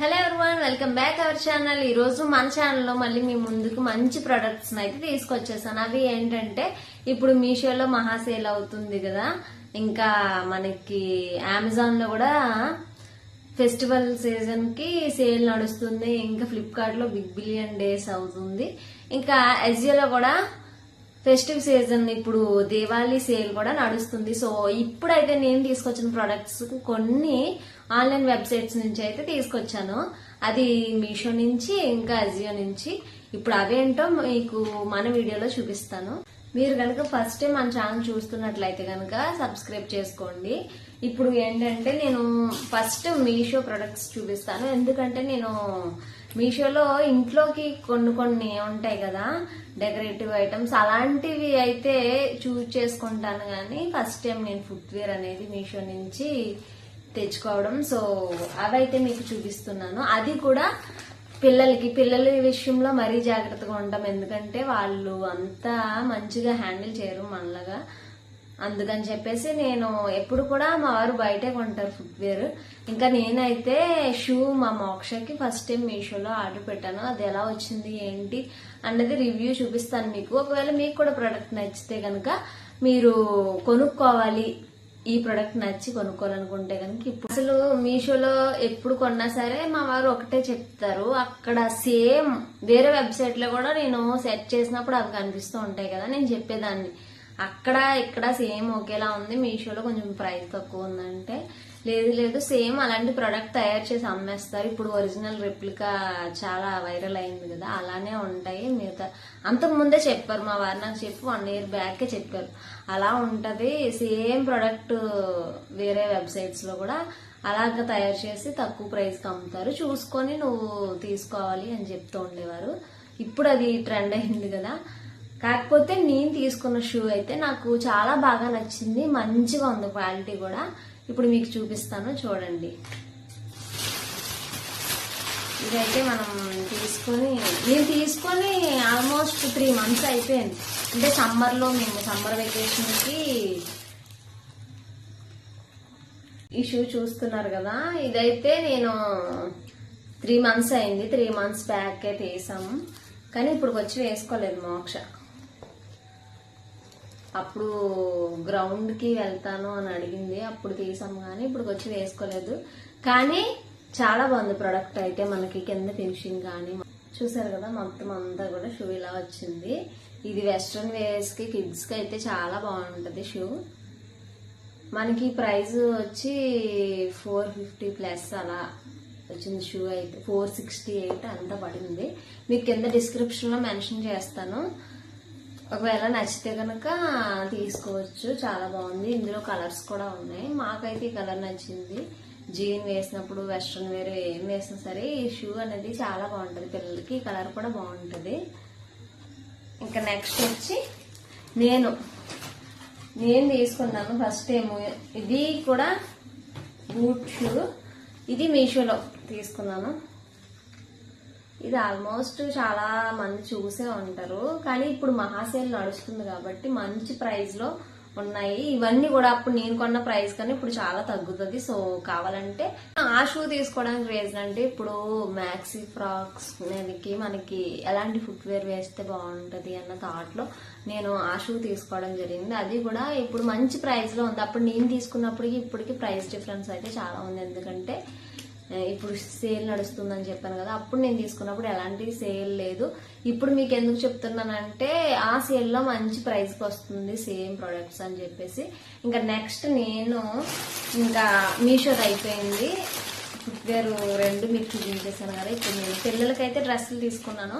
Hello everyone, welcome back our channel. ఈ రోజు మన ఛానల్లో మళ్ళీ మీ ముందుకు మంచి ప్రొడక్ట్స్ అయితే తీసుకొచ్చేసాను. అవి ఏంటంటే ఇప్పుడు మీషోలో మహా సేల్ అవుతుంది కదా, ఇంకా మనకి అమెజాన్ లో కూడా ఫెస్టివల్ సీజన్ కి సేల్ నడుస్తుంది, ఇంకా ఫ్లిప్కార్ట్ లో బిగ్ బిలియన్ డేస్ అవుతుంది, ఇంకా ఎజియోలో కూడా ఫెస్టివ్ సీజన్ ఇప్పుడు దీవాళీ సేల్ కూడా నడుస్తుంది. సో ఇప్పుడైతే నేను తీసుకొచ్చిన ప్రొడక్ట్స్ కొన్ని ఆన్లైన్ వెబ్సైట్స్ నుంచి అయితే తీసుకొచ్చాను. అది మీషో నుంచి ఇంకా అజియో నుంచి. ఇప్పుడు అవేంటో మీకు మన వీడియోలో చూపిస్తాను. మీరు కనుక ఫస్ట్ టైం మన ఛానల్ చూస్తున్నట్లయితే కనుక సబ్స్క్రైబ్ చేసుకోండి. ఇప్పుడు ఏంటంటే నేను ఫస్ట్ మీషో ప్రొడక్ట్స్ చూపిస్తాను, ఎందుకంటే నేను మీషోలో ఇంట్లోకి కొన్ని ఉంటాయి కదా డెకరేటివ్ ఐటమ్స్, అలాంటివి అయితే చూజ్ చేసుకుంటాను. కానీ ఫస్ట్ టైం నేను ఫుట్వేర్ అనేది మీషో నుంచి తెచ్చుకోవడం, సో అవైతే మీకు చూపిస్తున్నాను. అది కూడా పిల్లల విషయంలో మరీ జాగ్రత్తగా ఉంటాం, ఎందుకంటే వాళ్ళు అంతా మంచిగా హ్యాండిల్ చేయరు మనలాగా. అందుకని చెప్పేసి నేను ఎప్పుడు కూడా మా వారు బయటే కొంటారు ఫుట్వేర్. ఇంకా నేనైతే షూ మా మోక్షకి ఫస్ట్ టైం మీషోలో ఆర్డర్ పెట్టాను. అది ఎలా వచ్చింది ఏంటి అన్నది రివ్యూ చూపిస్తాను మీకు. ఒకవేళ మీకు కూడా ప్రోడక్ట్ నచ్చితే కనుక మీరు కొనుక్కోవాలి, ఈ ప్రొడక్ట్ నచ్చి కొనుక్కోవాలనుకుంటే కనుక ఇప్పుడు అసలు మీషోలో ఎప్పుడు కొన్నా సరే మా వారు ఒకటే చెప్తారు. అక్కడ సేమ్ వేరే వెబ్సైట్ లో కూడా నేను సెట్ చేసినప్పుడు అవి కనిపిస్తూ ఉంటాయి కదా, నేను చెప్పేదాన్ని అక్కడ ఇక్కడ సేమ్ ఒకేలా ఉంది, మీషోలో కొంచెం ప్రైస్ తక్కువ ఉందంటే లేదు సేమ్ అలాంటి ప్రొడక్ట్ తయారు చేసి అమ్మేస్తారు. ఇప్పుడు ఒరిజినల్ రెప్లికా చాలా వైరల్ అయింది కదా, అలానే ఉంటాయి. మిగతా అంతకు ముందే చెప్పారు మా వారు, నాకు చెప్పి 1 year బ్యాకే చెప్పారు అలా ఉంటది. సేమ్ ప్రొడక్ట్ వేరే వెబ్సైట్స్ లో కూడా అలాగ తయారు చేసి తక్కువ ప్రైస్ కి అమ్ముతారు, చూసుకొని నువ్వు తీసుకోవాలి అని చెప్తూ ఉండేవారు. ఇప్పుడు అది ట్రెండ్ అయింది కదా. కాకపోతే నేను తీసుకున్న షూ అయితే నాకు చాలా బాగా నచ్చింది, మంచిగా ఉంది క్వాలిటీ కూడా. ఇప్పుడు మీకు చూపిస్తాను చూడండి. ఇదైతే నేను తీసుకొని ఆల్మోస్ట్ 3 months అయిపోయింది. అంటే సమ్మర్లో మేము సమ్మర్ వెకేషన్ కి ఈ షూ చూస్తున్నారు కదా, ఇదైతే నేను 3 months అయింది. 3 months బ్యాక్ తీసాము, కానీ ఇప్పుడు వచ్చి వేసుకోలేదు మోక్ష. అప్పుడు గ్రౌండ్ కి వెళ్తాను అని అడిగింది, అప్పుడు తీసాము, కానీ ఇప్పుడు వచ్చి వేసుకోలేదు. కానీ చాలా బాగుంది ప్రొడక్ట్ అయితే. మనకి కింద ఫినిషింగ్ కానీ చూసారు కదా, మొత్తం అంతా కూడా షూ ఇలా వచ్చింది. ఇది వెస్ట్రన్ వేర్స్ కి కిడ్స్ కి అయితే చాలా బాగుంటది షూ. మనకి ప్రైస్ వచ్చి 450 ప్లస్ అలా వచ్చింది. షూ అయితే 468 అంతా పడింది. మీకు కింద డిస్క్రిప్షన్ లో మెన్షన్ చేస్తాను, ఒకవేళ నచ్చితే కనుక తీసుకోవచ్చు. చాలా బాగుంది. ఇందులో కలర్స్ కూడా ఉన్నాయి. మాకైతే ఈ కలర్ నచ్చింది. జీన్ వేసినప్పుడు వెస్ట్రన్ వేర్ ఏం వేసినా సరే ఈ షూ అనేది చాలా బాగుంటది పిల్లలకి. ఈ కలర్ కూడా బాగుంటది. ఇంకా నెక్స్ట్ వచ్చి నేను తీసుకున్నాను ఫస్ట్ టైం. ఇది కూడా బూట్ షూ. ఇది మీషోలో తీసుకున్నాను. ఇది ఆల్మోస్ట్ చాలా మంది చూసే ఉంటారు, కానీ ఇప్పుడు మహాసేల్ నడుస్తుంది కాబట్టి మంచి ప్రైస్ లో ఉన్నాయి. ఇవన్నీ కూడా అప్పుడు నేను కొన్న ప్రైస్ కానీ ఇప్పుడు చాలా తగ్గుతుంది. సో కావాలంటే ఆ షూ తీసుకోవడానికి రీజన్ అంటే ఇప్పుడు మ్యాక్సీ ఫ్రాక్స్ మీదకి మనకి ఎలాంటి ఫుట్వేర్ వేస్తే బాగుంటది అన్న థాట్ లో నేను ఆ షూ తీసుకోవడం జరిగింది. అది కూడా ఇప్పుడు మంచి ప్రైస్ లో ఉంది. అప్పుడు నేను తీసుకున్నప్పటికి ఇప్పటికి ప్రైస్ డిఫరెన్స్ అయితే చాలా ఉంది, ఎందుకంటే ఇప్పుడు సేల్ నడుస్తుందని చెప్పాను కదా, అప్పుడు నేను తీసుకున్నప్పుడు ఎలాంటి సేల్ లేదు. ఇప్పుడు మీకు ఎందుకు చెప్తున్నానంటే ఆ సేల్ లో మంచి ప్రైస్ కి వస్తుంది సేమ్ ప్రొడక్ట్స్ అని చెప్పేసి. ఇంకా నెక్స్ట్ నేను ఇంకా మీషోది అయిపోయింది. ఫుట్వేర్ 2 మీకు చూపించేసాను కదా. ఇప్పుడు నేను పిల్లలకైతే డ్రెస్సులు తీసుకున్నాను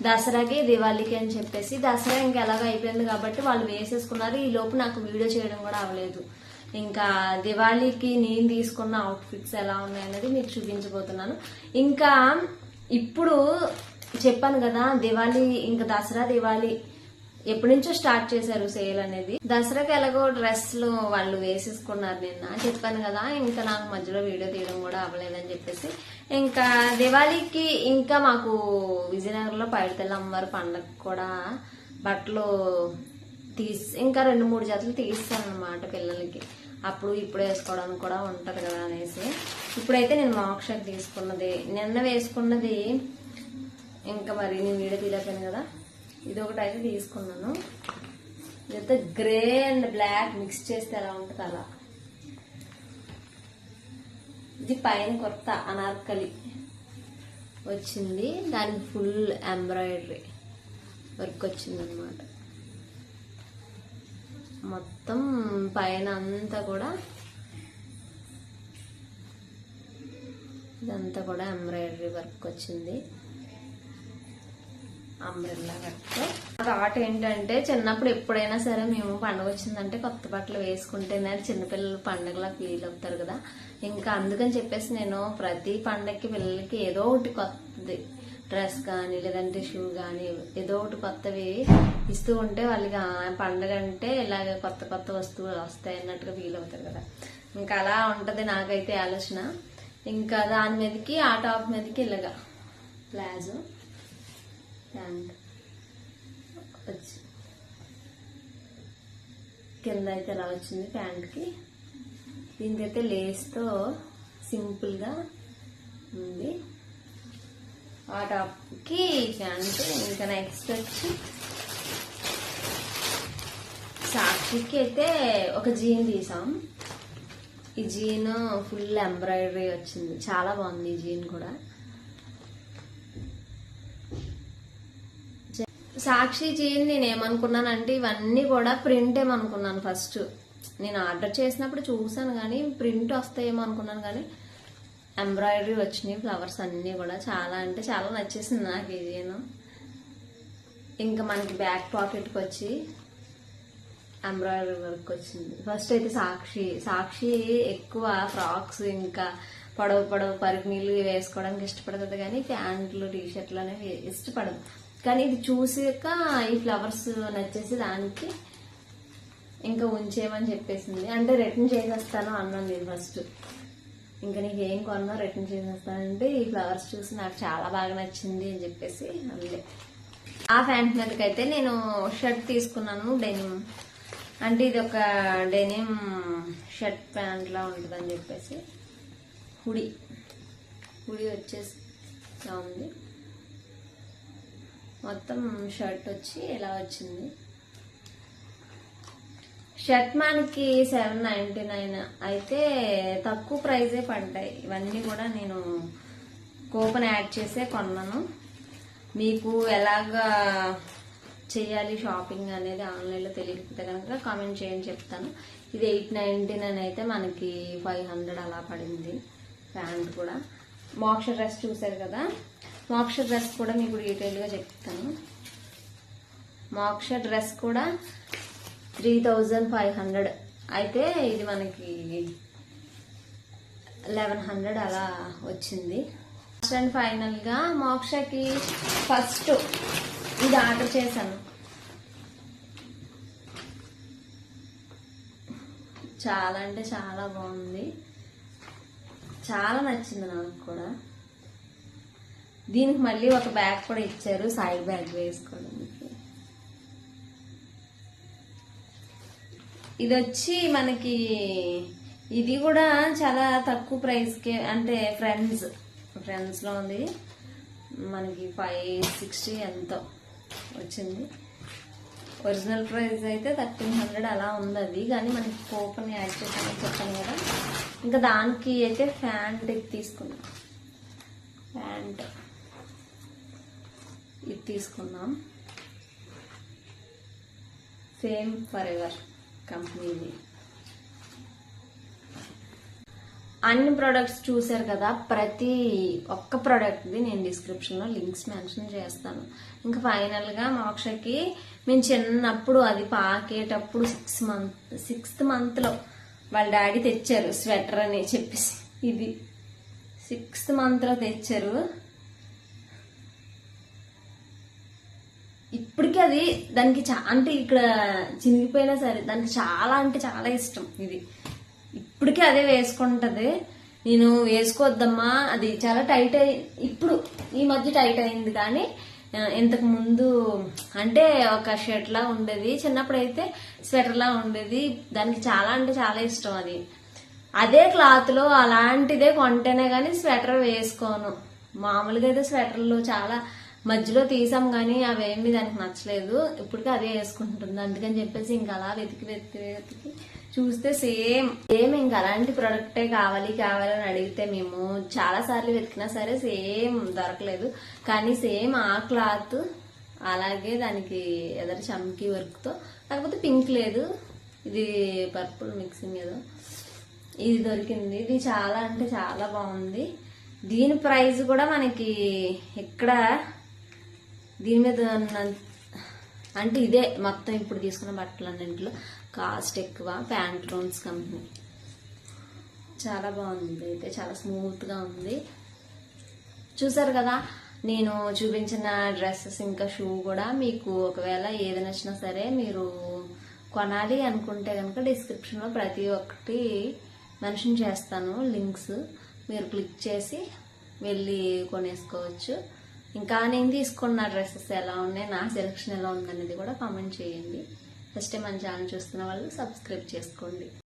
దసరాకి దివాళీకి అని చెప్పేసి. దసరా ఇంకా ఎలాగ అయిపోయింది కాబట్టి వాళ్ళు వేసేసుకున్నారు. ఈ లోపు నాకు వీడియో చేయడం కూడా అవ్వలేదు. ఇంకా దివాళీకి నేను తీసుకున్న అవుట్ఫిట్స్ ఎలా ఉన్నాయనేది మీకు చూపించబోతున్నాను. ఇంకా ఇప్పుడు చెప్పాను కదా దివాళీ, ఇంకా దసరా దివాళీ ఎప్పటి నుంచో స్టార్ట్ చేశారు సేల్ అనేది. దసరాకి ఎలాగో డ్రెస్లు వాళ్ళు వేసేసుకున్నారు నిన్న చెప్పాను కదా. ఇంకా నాకు మధ్యలో వీడియో తీయడం కూడా అవ్వలేదని చెప్పేసి ఇంకా దివాళీకి ఇంకా మాకు విజయనగరంలో పైడితల్లి అమ్మవారి పండగ కూడా బట్టలు ఇంకా 2-3 జతలు తీస్తాను అనమాట పిల్లలకి. అప్పుడు ఇప్పుడు వేసుకోవడానికి కూడా ఉంటది కదా అనేసి. ఇప్పుడైతే నేను మోక్షకి తీసుకున్నది, నిన్న వేసుకున్నది ఇంకా మరి నేను వీడియో తీయలేకపోయాను కదా, ఇది ఒకటి అయితే తీసుకున్నాను. ఇదైతే గ్రే అండ్ బ్లాక్ మిక్స్ చేస్తే ఎలా ఉంటుంది అలా. ఇది పైన కొత్త అనార్కలి వచ్చింది, దానికి ఫుల్ ఎంబ్రాయిడరీ వర్క్ వచ్చింది అనమాట. మొత్తం పైన అంతా కూడా ఇదంతా కూడా ఎంబ్రాయిడరీ వర్క్ వచ్చింది, అంబ్రెల్లా వర్క్. థాట్ ఏంటంటే చిన్నప్పుడు ఎప్పుడైనా సరే మేము పండుగ వచ్చిందంటే కొత్త బట్టలు వేసుకుంటేనే చిన్నపిల్లలు పండుగలా ఫీల్ అవుతారు కదా, ఇంకా అందుకని చెప్పేసి నేను ప్రతి పండగకి పిల్లలకి ఏదో ఒకటి కొత్తది డ్రెస్ కానీ లేదంటే షూ కానీ ఏదో ఒకటి కొత్తవి ఇస్తూ ఉంటే వాళ్ళకి పండగ అంటే ఇలాగ కొత్త కొత్త వస్తువులు వస్తాయి అన్నట్టుగా ఫీల్ అవుతారు కదా. ఇంకా అలా ఉంటది నాకైతే ఆలోచన. ఇంకా దాని మీదకి ఆ టాప్ మీదకి ఇలాగా ప్లాజో ప్యాంట్ వచ్చి కింద అయితే ఇలా వచ్చింది ప్యాంట్కి. దీనికైతే లేస్తో సింపుల్గా ఉంది ఆ టాప్కి ప్యాంట్. ఇంకా నెక్స్ట్ వచ్చి సాక్షికి అయితే ఒక జీన్ తీసాం. ఈ జీన్ ఫుల్ ఎంబ్రాయిడరీ వచ్చింది, చాలా బాగుంది ఈ జీన్ కూడా. సాక్షి జీన్ నేను ఏమనుకున్నానంటే ఇవన్నీ కూడా ప్రింట్ ఏమనుకున్నాను ఫస్ట్. నేను ఆర్డర్ చేసినప్పుడు చూసాను కానీ ప్రింట్ వస్తాయేమో అనుకున్నాను, కానీ ఎంబ్రాయిడరీ వచ్చినాయి, ఫ్లవర్స్ అన్నీ కూడా చాలా అంటే చాలా నచ్చేసింది నాకు ఈ జీన్. ఇంకా మనకి బ్యాక్ పాకెట్కి వచ్చి ఎంబ్రాయిడరీ వర్క్ వచ్చింది. ఫస్ట్ అయితే సాక్షి ఎక్కువ ఫ్రాక్స్ ఇంకా పొడవు పరుగు నీళ్ళు వేసుకోవడానికి ఇష్టపడుతుంది, కానీ ప్యాంట్లు టీషర్ట్లు అనేవి ఇష్టపడదు. కానీ ఇది చూసాక ఈ ఫ్లవర్స్ నచ్చేసి దానికి ఇంకా ఉంచేయమని చెప్పేసింది. అంటే రిటర్న్ చేసేస్తాను అన్నాను నేను ఫస్ట్. ఇంకా నీకు ఏం కొన్నా రిటర్న్ చేసేస్తానంటే ఈ ఫ్లవర్స్ చూసి నాకు చాలా బాగా నచ్చింది అని చెప్పేసి అందులో. ఆ ప్యాంట్ మీదకైతే నేను షర్ట్ తీసుకున్నాను, డెనిమ్. అంటే ఇది ఒక డెనిమ్ షర్ట్ ప్యాంట్ లా ఉంటుందని చెప్పేసి హుడీ వచ్చేసి ఉంది. మొత్తం షర్ట్ వచ్చి ఇలా వచ్చింది. షర్ట్ మనకి 799 అయితే తక్కువ ప్రైజే పడ్డాయి. ఇవన్నీ కూడా నేను కూపన్ యాడ్ చేసే కొన్నాను. మీకు ఎలాగా చేయాలి షాపింగ్ అనేది ఆన్లైన్లో తెలియకపోతే కనుక కామెంట్ చేయండి, చెప్తాను. ఇది 899 అయితే మనకి 500 అలా పడింది. ప్యాంట్ కూడా మోక్ష డ్రెస్ చూసారు కదా, మోక్ష డ్రెస్ కూడా మీకు డీటెయిల్గా చెప్తాను. మోక్ష డ్రెస్ కూడా 3500 అయితే ఇది మనకి 1100 అలా వచ్చింది. లాస్ట్ అండ్ ఫైనల్గా మోక్షకి ఫస్ట్ ఇది ఆర్డర్ చేశాను. చాలా అంటే చాలా బాగుంది, చాలా నచ్చింది నాకు కూడా. దీనికి మళ్ళీ ఒక బ్యాగ్ కూడా ఇచ్చారు, సైడ్ బ్యాగ్ వేసుకోవడానికి. ఇది వచ్చి మనకి ఇది కూడా చాలా తక్కువ ప్రైస్కే, అంటే ఫ్రెండ్స్లో ఉంది. మనకి 560 ఎంతో వచ్చింది. ఒరిజినల్ ప్రైస్ అయితే 1300 అలా ఉంది అది, కానీ మనకి కూపన్ యాడ్ చేసామని చెప్పాను కదా. ఇంకా దానికి అయితే ప్యాంట్ తీసుకున్నాం, ప్యాంట్ ఇది తీసుకున్నాం. ఫేమ్ ఫర్ ఎవర్ కంపెనీది. అన్ని ప్రొడక్ట్స్ చూసారు కదా, ప్రతి ఒక్క ప్రోడక్ట్ది నేను డిస్క్రిప్షన్లో లింక్స్ మెన్షన్ చేస్తాను. ఇంకా ఫైనల్గా మోక్షకి మేము చిన్నప్పుడు అది పాకేటప్పుడు 6th మంత్లో వాళ్ళ డాడీ తెచ్చారు స్వెటర్ అని చెప్పేసి. ఇది 6th మంత్లో తెచ్చారు. ఇప్పటికీ అది దానికి అంటే ఇక్కడ చినిగిపోయినా సరే దానికి చాలా అంటే చాలా ఇష్టం. ఇది ఇప్పటికీ అదే వేసుకుంటది. నేను వేసుకోవద్దమ్మా, అది చాలా టైట్ ఇప్పుడు ఈ మధ్య టైట్ అయింది, కానీ ఇంతకు ముందు అంటే ఒక షర్ట్ లా ఉండేది, చిన్నప్పుడు అయితే స్వెటర్ లా ఉండేది. దానికి చాలా అంటే చాలా ఇష్టం అది. అదే క్లాత్ లో అలాంటిదే కొంటేనే గానీ స్వెటర్ వేసుకోను. మామూలుగా అయితే స్వెటర్లు చాలా మధ్యలో తీసాం కానీ అవేమి దానికి నచ్చలేదు. ఇప్పటికీ అదే వేసుకుంటుంది. అందుకని చెప్పేసి ఇంకా అలా వెతికి చూస్తే సేమ్ ఇంకా అలాంటి ప్రొడక్టే కావాలని అడిగితే మేము చాలా సార్లు వెతికినా సరే సేమ్ దొరకలేదు. కానీ సేమ్ ఆ క్లాత్ అలాగే దానికి ఎదరు చమ్కీ వర్క్ తో, కాకపోతే పింక్ లేదు, ఇది పర్పుల్ మిక్సింగ్ ఏదో ఇది దొరికింది. ఇది చాలా అంటే చాలా బాగుంది. దీని ప్రైస్ కూడా మనకి ఎక్కడ దీని మీద అంటే ఇదే మొత్తం ఇప్పుడు తీసుకున్న బట్టలన్నింటిలో కాస్ట్ ఎక్కువ. ప్యాంట్లూన్స్ కంపెనీ చాలా బాగుంది. అయితే చాలా స్మూత్ గా ఉంది. చూసారు కదా నేను చూపించిన డ్రెస్సెస్ ఇంకా షూ కూడా. మీకు ఒకవేళ ఏది నచ్చినా సరే మీరు కొనాలి అనుకుంటే కనుక డిస్క్రిప్షన్ లో ప్రతి ఒక్కటి మెన్షన్ చేస్తాను లింక్స్, మీరు క్లిక్ చేసి వెళ్ళి కొనేసుకోవచ్చు. ఇంకా నేను తీసుకున్న డ్రెస్సెస్ ఎలా ఉన్నాయి, నా సెలెక్షన్ ఎలా ఉందనేది కూడా కామెంట్ చేయండి. ఫస్ట్ టైం మన ఛానల్ చూస్తున్న వాళ్ళు సబ్స్క్రైబ్ చేసుకోండి.